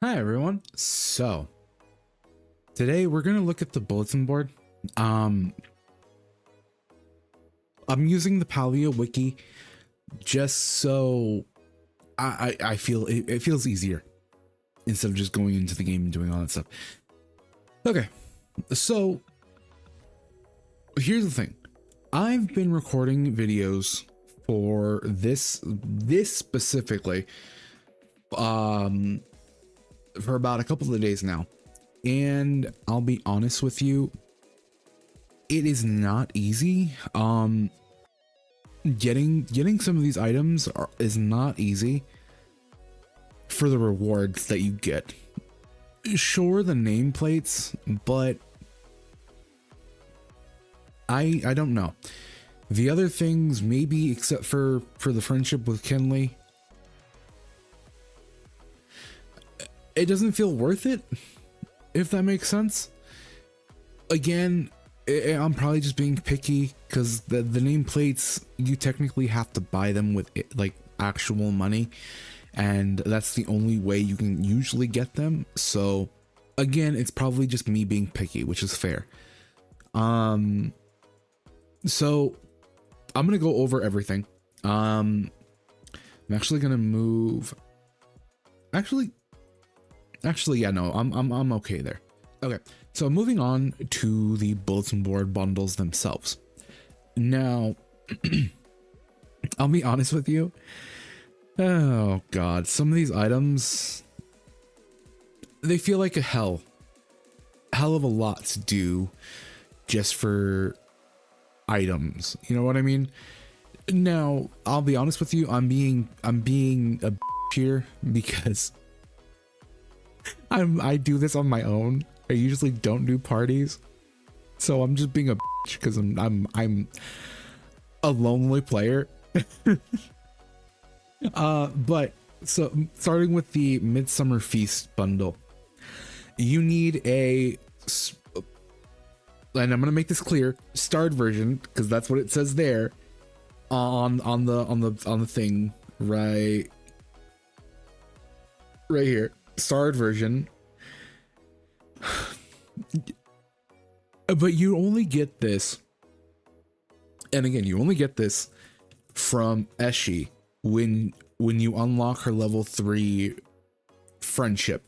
Hi everyone. So today we're gonna look at the bulletin board. I'm using the Palia wiki just so I feel it feels easier instead of just going into the game and doing all that stuff. Okay, so here's the thing. I've been recording videos for this specifically for about a couple of days now, and I'll be honest with you, it is not easy. Getting some of these items is not easy for the rewards that you get. Sure, the nameplates, but I don't know. The other things, maybe, except for the friendship with Kenley, it doesn't feel worth it, if that makes sense. Again, I'm probably just being picky because the nameplates, you technically have to buy them with like actual money, and that's the only way you can usually get them. So again, it's probably just me being picky, which is fair. So I'm gonna go over everything. I'm actually gonna move. Actually, yeah, no, I'm okay there. Okay, so moving on to the bulletin board bundles themselves. Now, I'll be honest with you. Oh God, some of these items, they feel like a hell of a lot to do just for items. You know what I mean? Now, I'll be honest with you. I'm being a here because I do this on my own. I usually don't do parties, so I'm just being a because I'm a lonely player. But so starting with the Midsummer Feast bundle, you need and I'm gonna make this clear, starred version, because that's what it says there on the thing right here, starred version. But you only get this, and again, you only get this from Eshi when you unlock her level 3 friendship.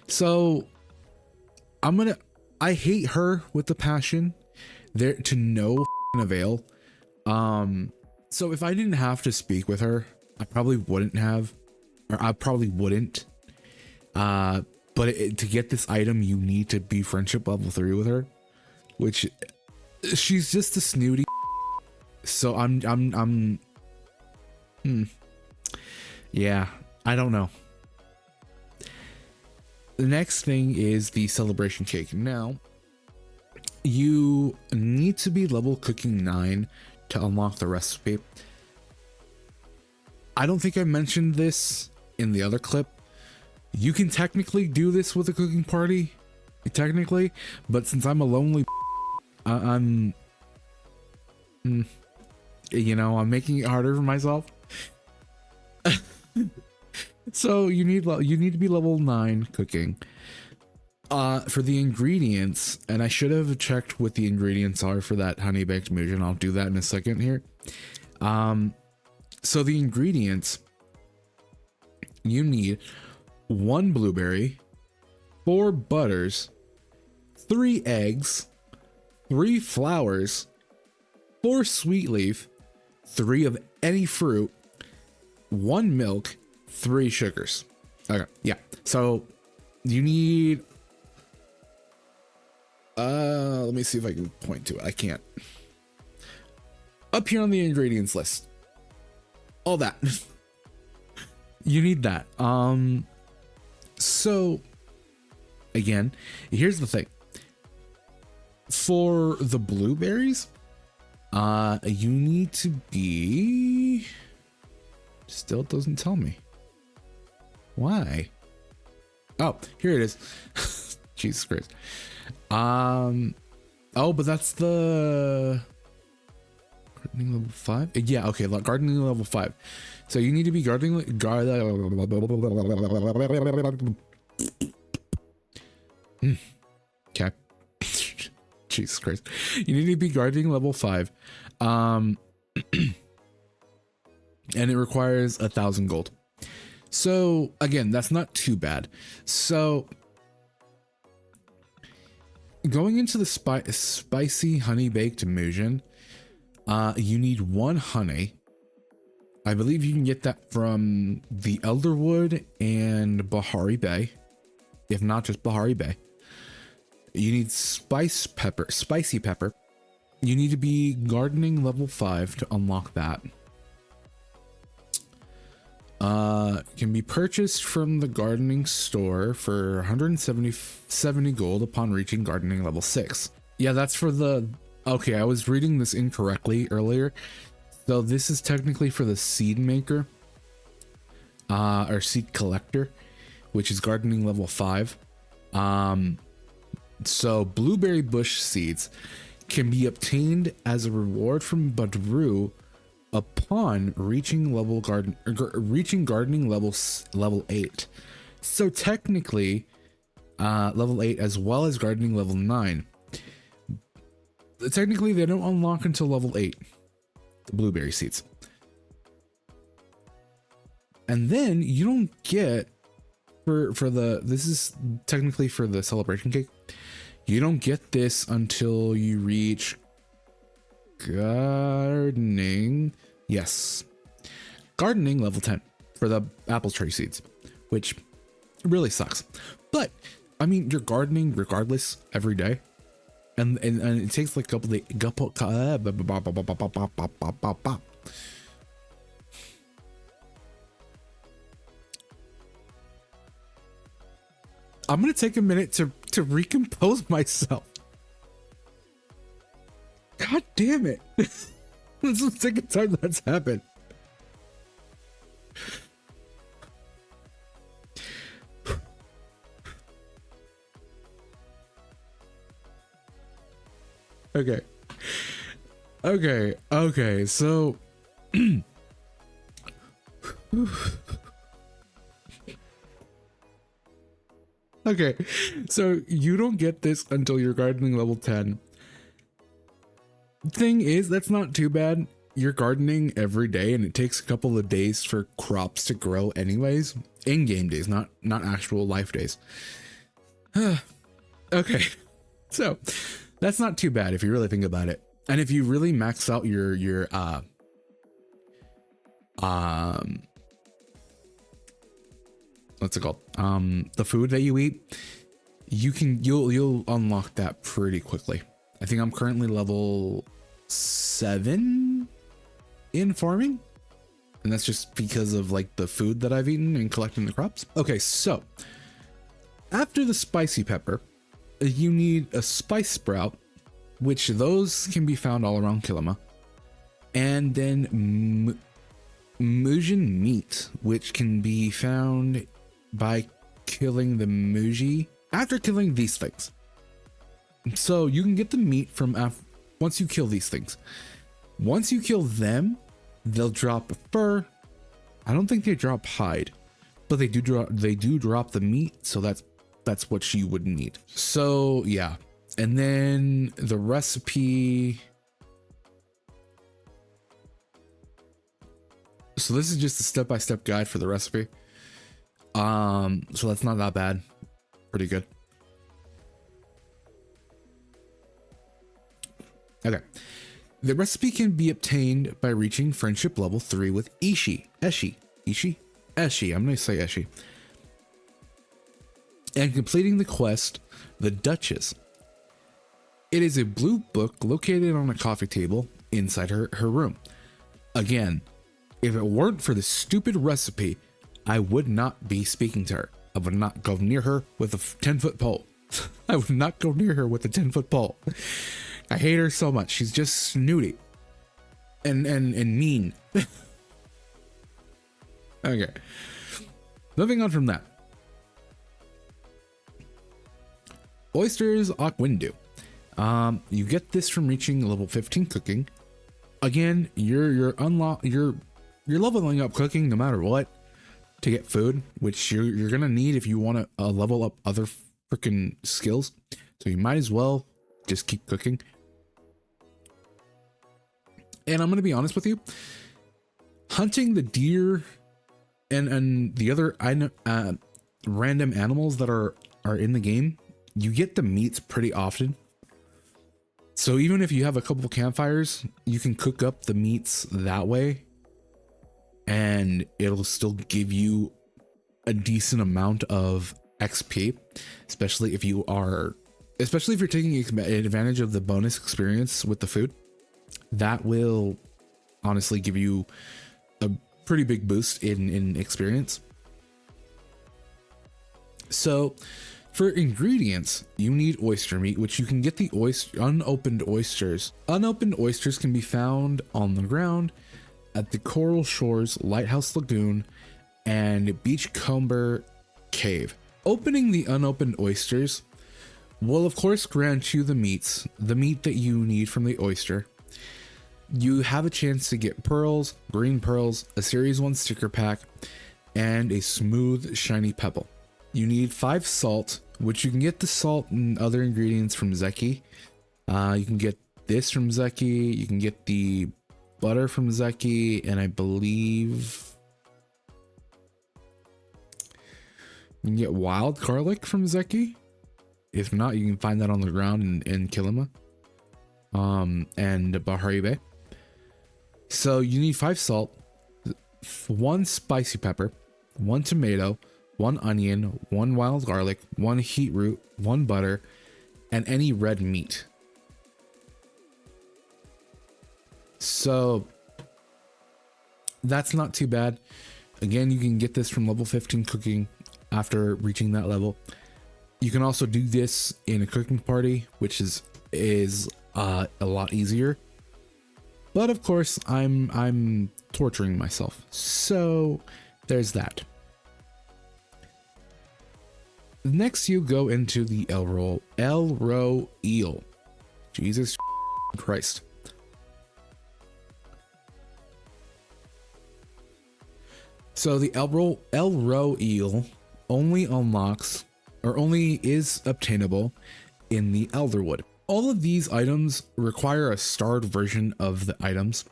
So I hate her with the passion there to no avail. So if I didn't have to speak with her, I probably wouldn't have, or I probably wouldn't. But to get this item, you need to be friendship level 3 with her, which she's just a snooty. So yeah, I don't know. The next thing is the celebration cake. Now, you need to be level cooking 9 to unlock the recipe. I don't think I mentioned this in the other clip. You can technically do this with a cooking party, technically, but since I'm a lonely, I'm making it harder for myself. So you need to be level 9 cooking. For the ingredients, and I should have checked what the ingredients are for that honey baked moosh, and I'll do that in a second here. So the ingredients, you need 1 blueberry, 4 butters, 3 eggs, 3 flowers, 4 sweet leaf, 3 of any fruit, 1 milk, 3 sugars. Okay, yeah. So you need let me see if I can point to it. I can't. Up here on the ingredients list. All that. You need that. So again, here's the thing. For the blueberries, you need to be, still doesn't tell me. Why? Oh, here it is. Jesus Christ. Oh, but that's the Gardening level 5? Yeah, okay, gardening level 5. So you need to be gardening okay. Jesus Christ. You need to be gardening level 5. And it requires 1,000 gold. So again, that's not too bad. So going into the spicy honey baked Mujin, you need 1 honey. I believe you can get that from the Elderwood and Bahari Bay. If not, just Bahari Bay. You need spicy pepper. You need to be gardening level 5 to unlock that. Can be purchased from the gardening store for 170 gold upon reaching gardening level 6. Yeah, that's for the... Okay, I was reading this incorrectly earlier. So this is technically for the seed maker, or seed collector, which is gardening level 5. So blueberry bush seeds can be obtained as a reward from Badru upon reaching gardening level 8. So technically, level 8 as well as gardening level 9. Technically, they don't unlock until level 8. The blueberry seeds. And then you don't get this is technically for the celebration cake. You don't get this until you reach gardening. Yes. Gardening level 10 for the apple tree seeds, which really sucks. But I mean, you're gardening regardless every day. And it takes like a couple of I'm gonna take a minute to recompose myself. God damn it. This is the second time that's happened. Okay, so okay, so you don't get this until you're gardening level 10. Thing is, that's not too bad. You're gardening every day and it takes a couple of days for crops to grow anyways. In-game days, not actual life days. Okay, so that's not too bad if you really think about it. And if you really max out your what's it called? The food that you eat, you'll unlock that pretty quickly. I think I'm currently level 7 in farming. And that's just because of like the food that I've eaten and collecting the crops. Okay, so after the spicy pepper, you need a spice sprout, which those can be found all around Kilima. And then Mujin meat, which can be found by killing the Muji after killing these things. So you can get the meat from once you kill these things. Once you kill them, they'll drop fur. I don't think they drop hide, but they do drop the meat. So that's what you would need. So yeah. And then the recipe. So this is just a step-by-step guide for the recipe. So that's not that bad. Pretty good. Okay. The recipe can be obtained by reaching friendship level 3 with Eshi. I'm going to say Eshi. And completing the quest, The Duchess. It is a blue book located on a coffee table inside her room. Again, if it weren't for the stupid recipe, I would not be speaking to her. I would not go near her with a 10-foot pole. I would not go near her with a 10-foot pole. I hate her so much. She's just snooty and mean. Okay. Moving on from that. Oysters Aquindu. You get this from reaching level 15 cooking. again, you're leveling up cooking no matter what to get food, which you're gonna need if you want to level up other freaking skills. So you might as well just keep cooking. And I'm gonna be honest with you, hunting the deer and the other random animals that are in the game, you get the meats pretty often. So even if you have a couple campfires, you can cook up the meats that way, and it'll still give you a decent amount of XP, especially if you're taking advantage of the bonus experience with the food. That will honestly give you a pretty big boost in experience. So for ingredients, you need oyster meat, which you can get the unopened oysters. Unopened oysters can be found on the ground at the Coral Shores Lighthouse Lagoon and Beachcomber Cave. Opening the unopened oysters will of course grant you the meat that you need from the oyster. You have a chance to get pearls, green pearls, a series 1 sticker pack, and a smooth shiny pebble. You need 5 salt, which you can get the salt and other ingredients from Zeki. You can get this from Zeki. You can get the butter from Zeki, and I believe you can get wild garlic from Zeki. If not, you can find that on the ground in Kilima and Bahari Bay. So you need 5 salt, 1 spicy pepper, 1 tomato, 1 onion, 1 wild garlic, 1 heat root, 1 butter, and any red meat. So that's not too bad. Again, you can get this from level 15 cooking after reaching that level. You can also do this in a cooking party, which is a lot easier. But of course, I'm torturing myself. So there's that. Next, you go into the Elro eel. Jesus Christ. So the Elro eel only unlocks, or only is obtainable in the Elderwood. All of these items require a starred version of the items.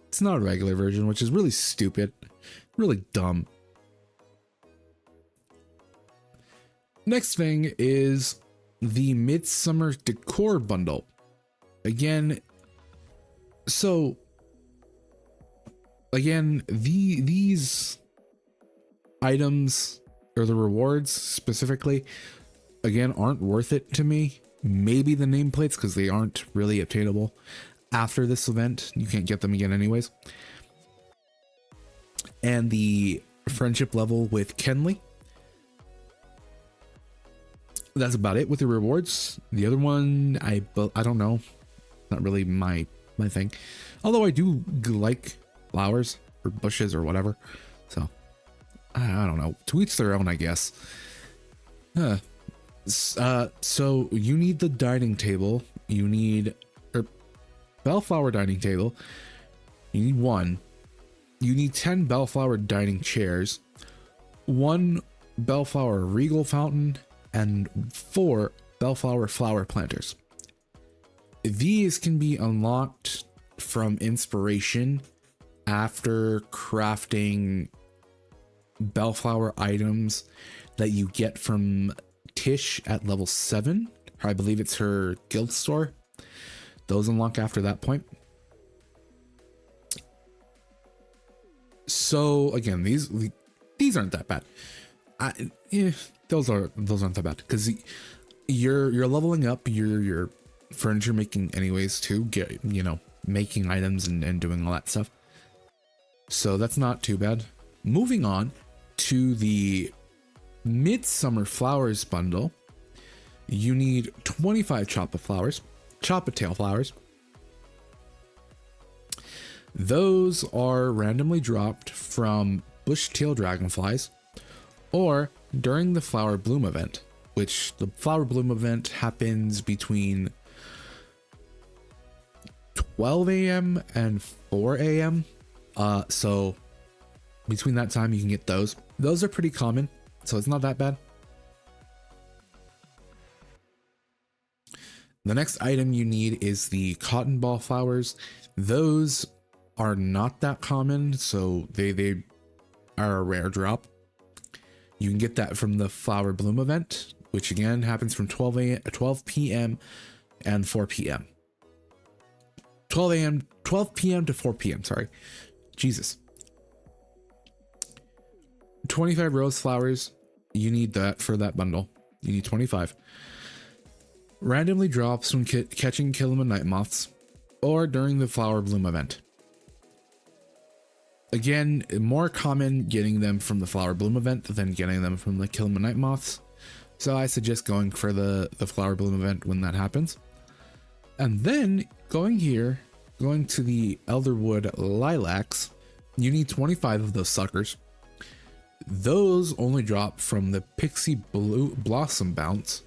It's not a regular version, which is really stupid, really dumb. Next thing is the Midsummer Decor Bundle. Again, these items, or the rewards specifically, again, aren't worth it to me. Maybe the nameplates, because they aren't really obtainable after this event. You can't get them again anyways. And the friendship level with Kenley. That's about it with the rewards. The other one, I don't know. Not really my thing. Although I do like flowers or bushes or whatever. So, I don't know. To each their own, I guess. So you need the dining table. You need a bellflower dining table. You need 1. You need 10 bellflower dining chairs, 1 bellflower regal fountain, and 4 bellflower flower planters. These can be unlocked from inspiration after crafting bellflower items that you get from Tish at level 7. I believe it's her guild store. Those unlock after that point. So again, these aren't that bad. Those aren't that bad, because you're leveling up your furniture making anyways to get, making items and doing all that stuff. So that's not too bad. Moving on to the Midsummer Flowers bundle, you need 25 Choppa-tail flowers. Those are randomly dropped from bush-tail dragonflies or during the flower bloom event, which the flower bloom event happens between 12 a.m. and 4 a.m. So between that time, you can get those. Those are pretty common, so it's not that bad. The next item you need is the cotton ball flowers. Those are not that common, so they are a rare drop. You can get that from the flower bloom event, which again happens from 12 p.m. and 4 p.m. 12 p.m. to 4 p.m. Sorry, Jesus. 25 rose flowers. You need that for that bundle. You need 25. Randomly drops when catching Kilima night moths or during the flower bloom event. Again, more common getting them from the flower bloom event than getting them from the Kilima night moths. So I suggest going for the flower bloom event when that happens. And then going to the Elderwood lilacs, you need 25 of those suckers. Those only drop from the Pixie Blossom bounce,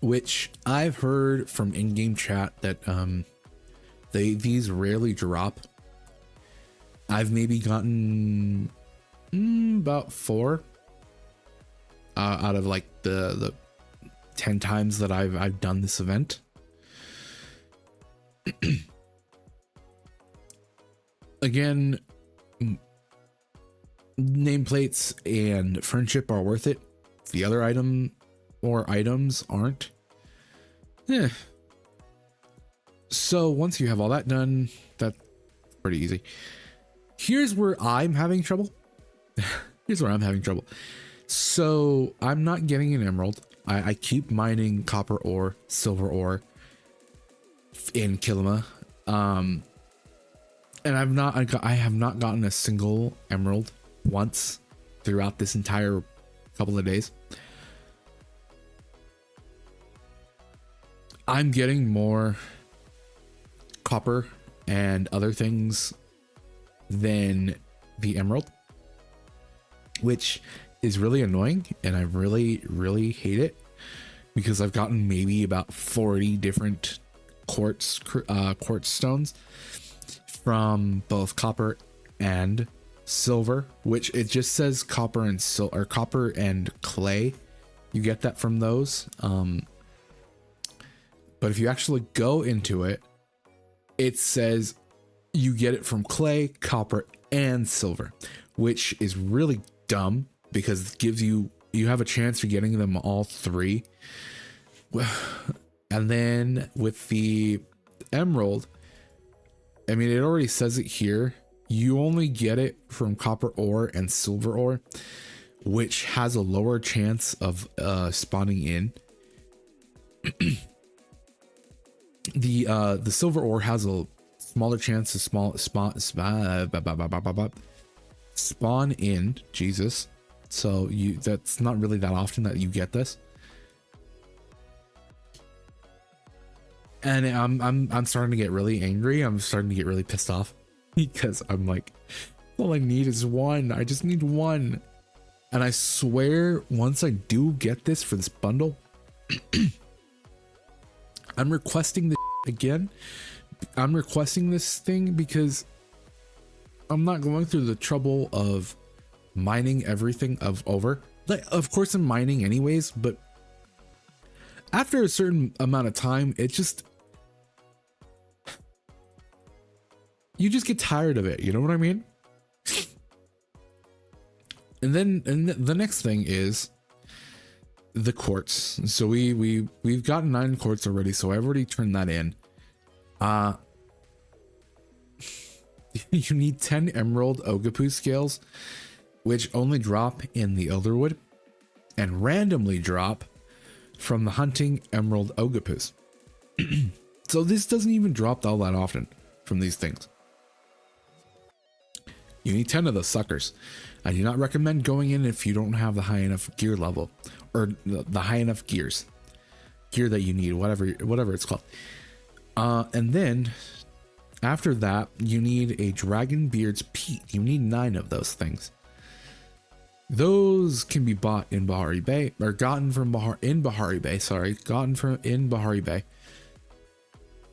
which I've heard from in-game chat that these rarely drop. I've maybe gotten about 4 out of like the 10 times that I've done this event. Again, nameplates and friendship are worth it. The other item or items aren't. So once you have all that done, that's pretty easy. Here's where I'm having trouble. So I'm not getting an emerald. I keep mining copper ore, silver ore in Kilima. And I have not gotten a single emerald once throughout this entire couple of days. I'm getting more copper and other things than the emerald, which is really annoying, and I really hate it because I've gotten maybe about 40 different quartz stones from both copper and silver, which it just says copper and copper and clay. You get that from those. But if you actually go into it, it says you get it from clay, copper, and silver, which is really dumb because it gives you have a chance for getting them all 3. And then with the emerald, I mean, it already says it here. You only get it from copper ore and silver ore, which has a lower chance of spawning in. The silver ore has a smaller chance to spawn in. Jesus. So that's not really that often that you get this. And I'm starting to get really angry. I'm starting to get really pissed off because I'm like, all I need is 1. I just need 1. And I swear, once I do get this for this bundle, I'm requesting this again. I'm requesting this thing because I'm not going through the trouble of mining everything over. Like, of course I'm mining anyways, but after a certain amount of time, it just, you just get tired of it. You know what I mean? And then the next thing is the quartz. So we've gotten 9 quartz already, so I've already turned that in. You need 10 emerald Ogapu scales, which only drop in the Elderwood and randomly drop from the hunting emerald Ogapus. So this doesn't even drop all that often from these things. You need 10 of those suckers. I do not recommend going in if you don't have the high enough gear level, or the high enough gear that you need, whatever it's called. And then after that, you need a Dragonbeard's Peat. You need 9 of those things. Those can be bought in Bahari Bay, or gotten from Bahari Bay.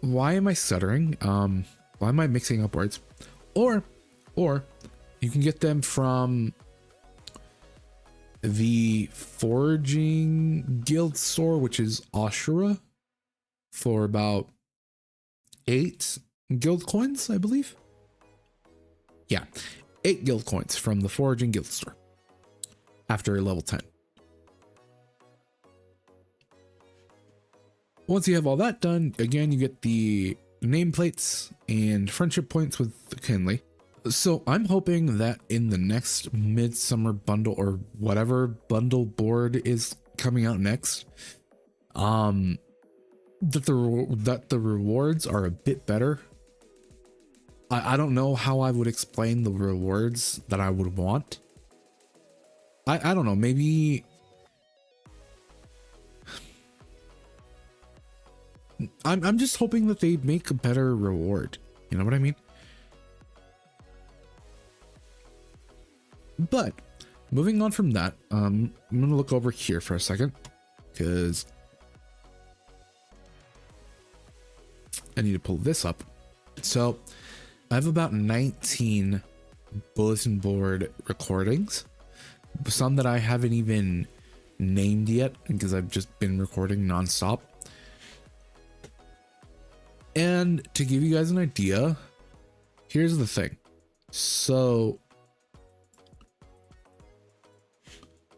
why am I stuttering? Why am I mixing up words? Or you can get them from the Foraging Guild store, which is Ashura, for about 8 guild coins, I believe. Yeah, 8 guild coins from the Foraging Guild store after level 10. Once you have all that done, again, you get the nameplates and friendship points with Kinley. So I'm hoping that in the next midsummer bundle, or whatever bundle board is coming out next, that the rewards are a bit better. I don't know how I would explain the rewards that I would want. I don't know, maybe I'm just hoping that they make a better reward. You know what I mean? But moving on from that, I'm gonna look over here for a second because I need to pull this up. So I have about 19 bulletin board recordings, some that I haven't even named yet because I've just been recording nonstop. And to give you guys an idea, here's the thing. So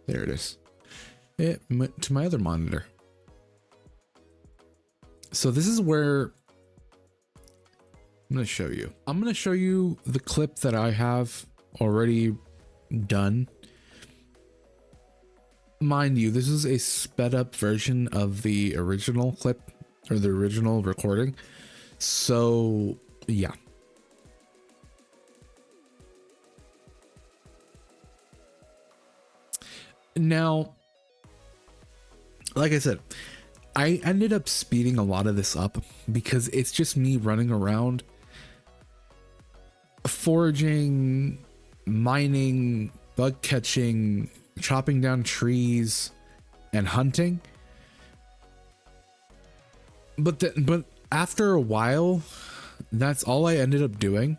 there it is. It went to my other monitor. So this is where I'm going to show you. I'm going to show you the clip that I have already done. Mind you, this is a sped up version of the original clip, or the original recording. So yeah. Now, like I said, I ended up speeding a lot of this up because it's just me running around, foraging, mining, bug catching, chopping down trees, and hunting. But after a while, that's all I ended up doing.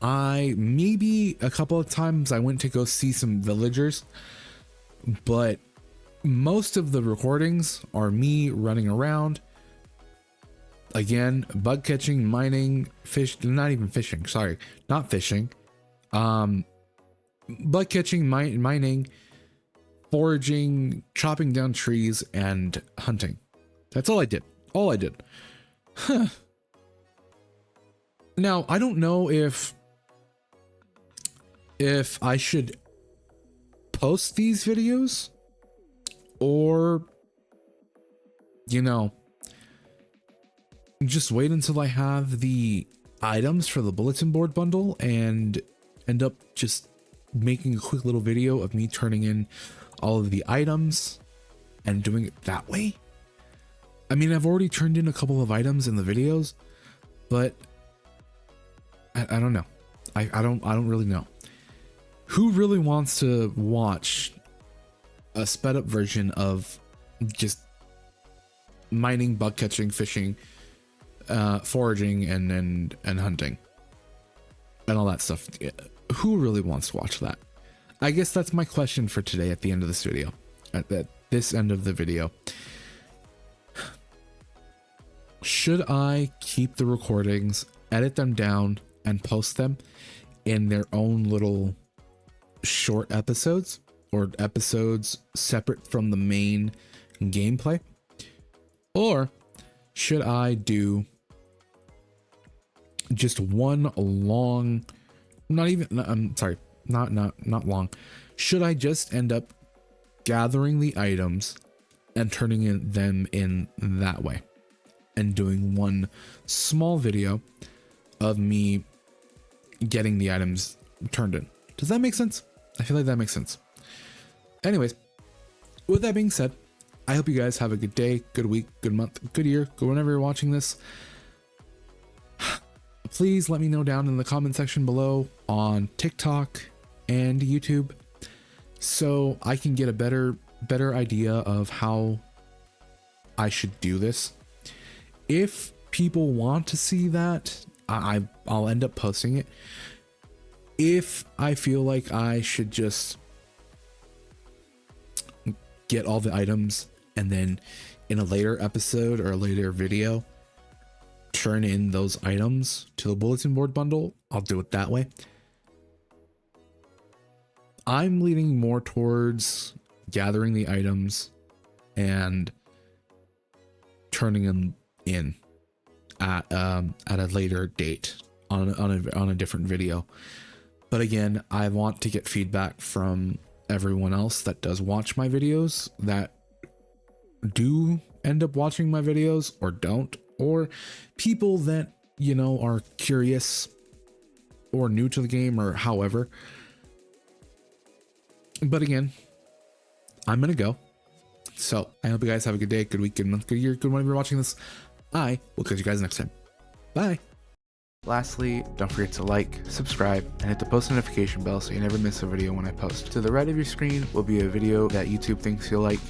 Maybe a couple of times I went to go see some villagers, but most of the recordings are me running around. Again, bug catching, mining, not fishing. Bug catching, mining, foraging, chopping down trees, and hunting. That's all I did. Huh. Now, I don't know if I should post these videos or, you know, just wait until I have the items for the bulletin board bundle and end up just making a quick little video of me turning in all of the items and doing it that way. I mean, I've already turned in a couple of items in the videos, but I don't know. I don't really know. Who really wants to watch a sped up version of just mining, bug catching, fishing, foraging, and hunting and all that stuff? Who really wants to watch that? I guess that's my question for today at the end of this video. At this end of the video. Should I keep the recordings, edit them down, and post them in their own little short episodes, or episodes separate from the main gameplay? Or should I do just one long, not long. Should I just end up gathering the items and turning them in that way and doing one small video of me getting the items turned in? Does that make sense? I feel like that makes sense. Anyways, with that being said, I hope you guys have a good day, good week, good month, good year, good whenever you're watching this. Please let me know down in the comment section below on TikTok and YouTube so I can get a better idea of how I should do this. If people want to see that, I'll end up posting it. If I feel like I should just get all the items and then in a later episode or a later video turn in those items to the bulletin board bundle, I'll do it that way. I'm leaning more towards gathering the items and turning them in at a later date on a different video. But again, I want to get feedback from everyone else that does watch my videos, that do end up watching my videos or don't, or people that, you know, are curious or new to the game or however. But again, I'm gonna go. So I hope you guys have a good day, good week, good month, good year, good whenever you're watching this. I will catch you guys next time. Bye. Lastly, don't forget to like, subscribe, and hit the post notification bell so you never miss a video when I post. To the right of your screen will be a video that YouTube thinks you'll like.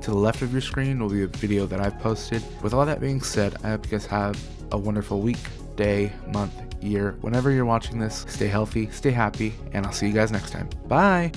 To the left of your screen will be a video that I've posted. With all that being said, I hope you guys have a wonderful week, day, month, year. Whenever you're watching this, stay healthy, stay happy, and I'll see you guys next time. Bye!